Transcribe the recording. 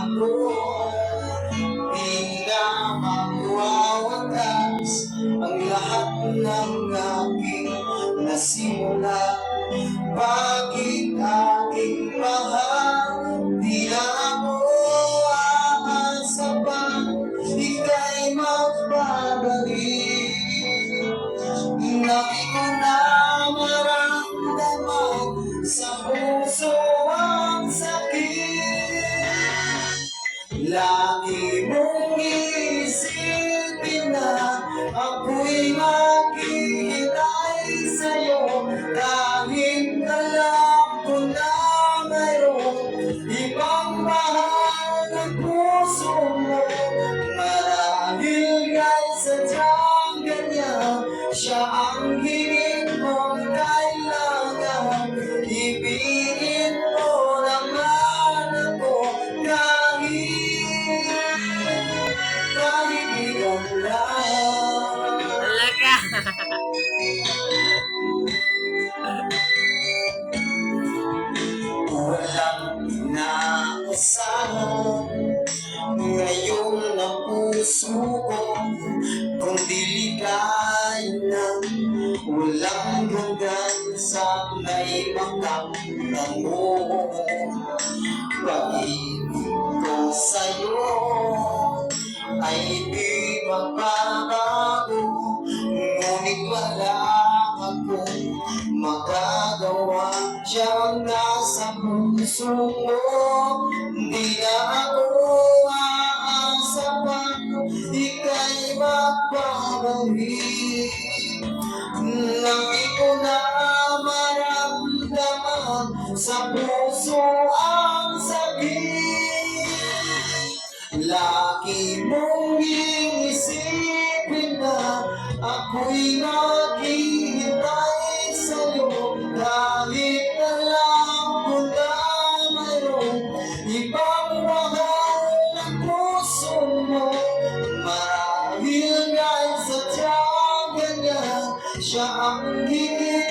ako di na magwawakas ang lahat ng aking nasimula. Bakit aking mahal, di na ako aasa pa ika'y magbabalik. Lagi ko na maramdaman sa puso ang sakit. Lagi mong iisipin na ako'y maghihintay sa'yo, kahit alam ko na mayroong ibang mahal ng puso mo. Marahil ay sadyang ganyan, siya ang hingin mong kailangan. Ibigin mo naman ako kahit kaibigan lang. Talaga. Walang inaasahan ngayon ang puso ko, kundi ligay ng walang hanggan. Sana'y makamtan mo pag-ibig ko sa'yo ay di magbabago, ngunit wala akong magagawa. Siyang nasa puso mo, di na ako aasa pa ika'y magbabalik. Lagi ko na maramdaman sa puso ang sakit. Lagi mong iisipin na ako'y naghihintay sa'yo, kahit alam ko na mayroong ibang mahal ng puso mo. Marahil nga'y sadyang ganyan, siya ang hingin